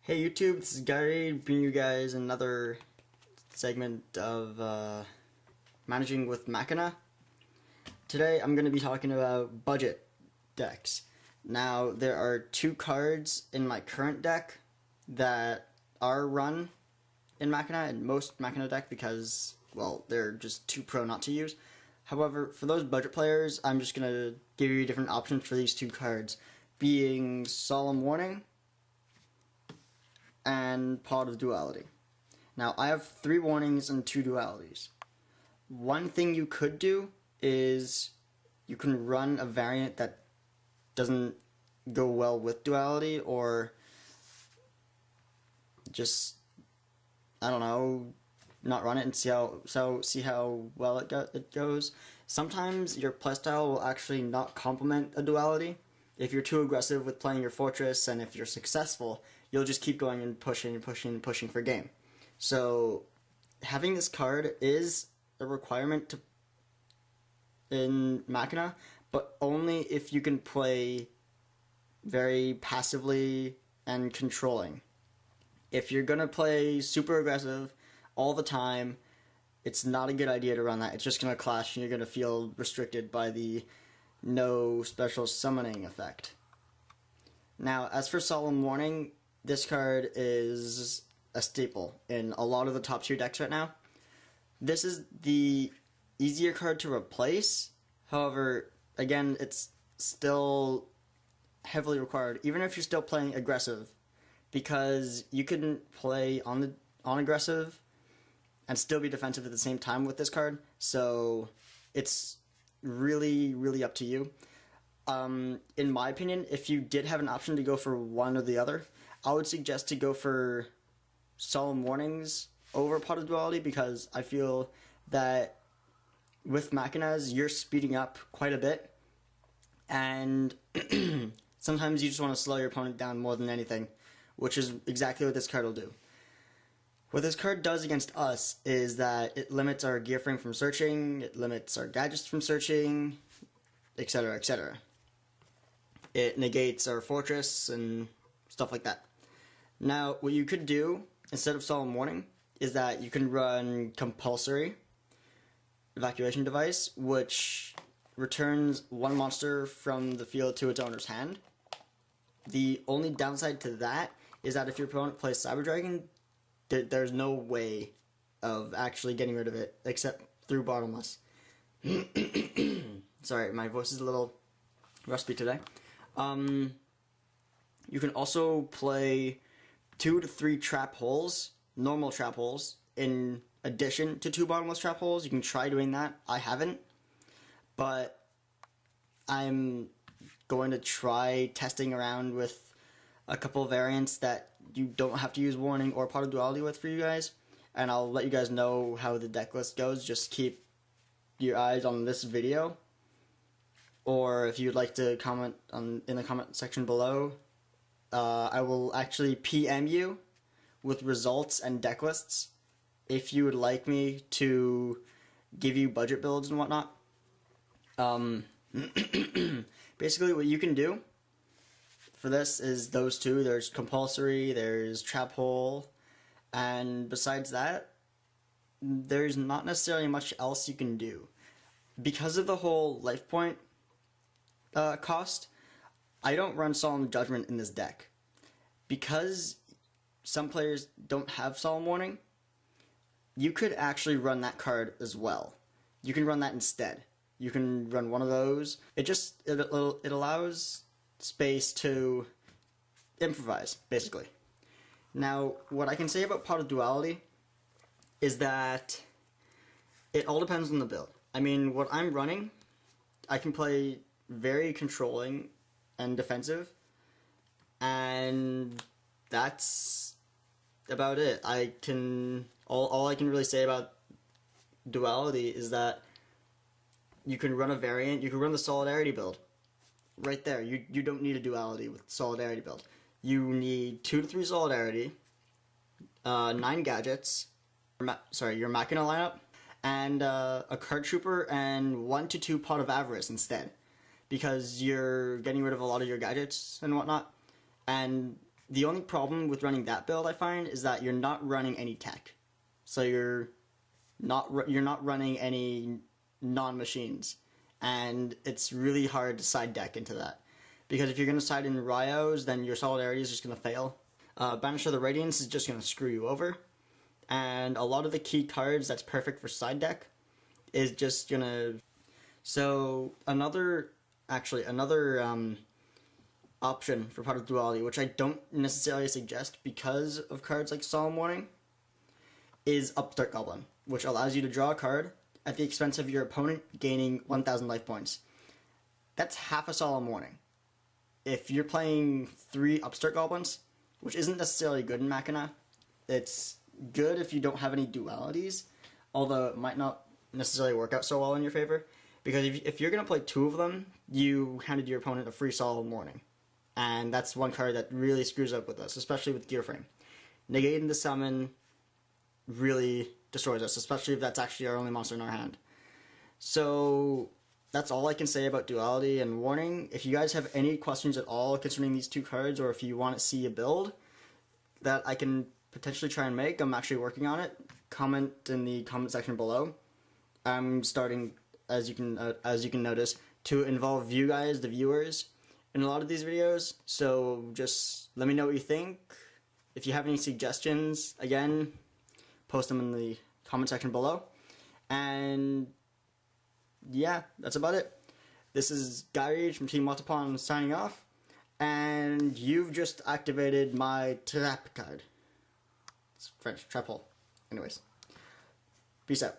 Hey YouTube, this is Gary bringing you guys another segment of managing with Machina. Today I'm going to be talking about budget decks. Now there are two cards in my current deck that are run in Machina, in most Machina deck because, well, they're just too pro not to use. However, for those budget players, I'm just going to give you different options for these two cards, being Solemn Warning and Pot of Duality. Now, I have 3 warnings and 2 dualities. One thing you could do is you can run a variant that doesn't go well with duality, or just, I don't know, not run it and see how well it goes. Sometimes your playstyle will actually not complement a duality. If you're too aggressive with playing your fortress, and if you're successful, you'll just keep going and pushing and pushing and pushing for game. So having this card is a requirement in Machina, but only if you can play very passively and controlling. If you're gonna play super aggressive all the time, it's not a good idea to run that. It's just gonna clash and you're gonna feel restricted by the no special summoning effect. Now, as for Solemn Warning, this card is a staple in a lot of the top tier decks right now. This is the easier card to replace. However, again, it's still heavily required, even if you're still playing aggressive, because you can play on aggressive and still be defensive at the same time with this card. So it's really up to you. In my opinion, if you did have an option to go for one or the other, I would suggest to go for Solemn Warnings over Pot of Duality, because I feel that with Machinas, you're speeding up quite a bit, and sometimes you just want to slow your opponent down more than anything, which is exactly what this card will do. What this card does against us is that it limits our gear frame from searching, it limits our gadgets from searching, etc, etc. It negates our fortress and stuff like that. Now, what you could do instead of Solemn Warning is that you can run Compulsory Evacuation Device, which returns one monster from the field to its owner's hand. The only downside to that is that if your opponent plays Cyber Dragon, there's no way of actually getting rid of it except through Bottomless. Sorry, my voice is a little raspy today. You can also play 2 to 3 trap holes, normal trap holes, in addition to 2 bottomless trap holes. You can try doing that. I haven't, but I'm going to try testing around with a couple of variants that you don't have to use Warning or Pot of Duality with for you guys, and I'll let you guys know how the deck list goes. Just keep your eyes on this video, or if you'd like to comment in the comment section below, I will actually PM you with results and deck lists if you would like me to give you budget builds and whatnot. Basically what you can do for this is those two. There's Compulsory, there's Trap Hole, and besides that, there's not necessarily much else you can do. Because of the whole life point cost, I don't run Solemn Judgment in this deck. Because some players don't have Solemn Warning, you could actually run that card as well. You can run that instead. You can run one of those. It allows space to improvise, basically. Now, what I can say about Pot of Duality is that it all depends on the build. I mean, what I'm running, I can play very controlling and defensive, and that's about it. All I can really say about Duality is that you can run a variant. You can run the Solidarity build right there. You don't need a Duality with Solidarity build. You need 2 to 3 Solidarity, 9 gadgets, your Machina lineup, and a Card Trooper, and 1 to 2 Pot of Avarice instead, because you're getting rid of a lot of your gadgets and whatnot, and The only problem with running that build, I find, is that you're not running any tech. So you're not running any non-machines. And it's really hard to side deck into that. Because if you're going to side in Ryos, then your Solidarity is just going to fail. Banisher of the Radiance is just going to screw you over. And a lot of the key cards that's perfect for side deck is just going to... So, another option for Pot of Duality, which I don't necessarily suggest because of cards like Solemn Warning, is Upstart Goblin, which allows you to draw a card at the expense of your opponent gaining 1,000 life points. That's half a Solemn Warning. If you're playing 3 Upstart Goblins, which isn't necessarily good in Machina, it's good if you don't have any dualities, although it might not necessarily work out so well in your favor, because if you're going to play 2 of them, you handed your opponent a free Solemn Warning. And that's one card that really screws up with us, especially with Gear Frame. Negating the summon really destroys us, especially if that's actually our only monster in our hand. So that's all I can say about Duality and Warning. If you guys have any questions at all concerning these 2 cards, or if you want to see a build that I can potentially try and make, I'm actually working on it. Comment in the comment section below. I'm starting, as you can notice, to involve you guys, the viewers, in a lot of these videos, so just let me know what you think. If you have any suggestions, again, post them in the comment section below. And yeah, that's about it. This is Gary from Team YGOTeamWatapon signing off, and you've just activated my trap card. It's French, trap hole. Anyways, peace out.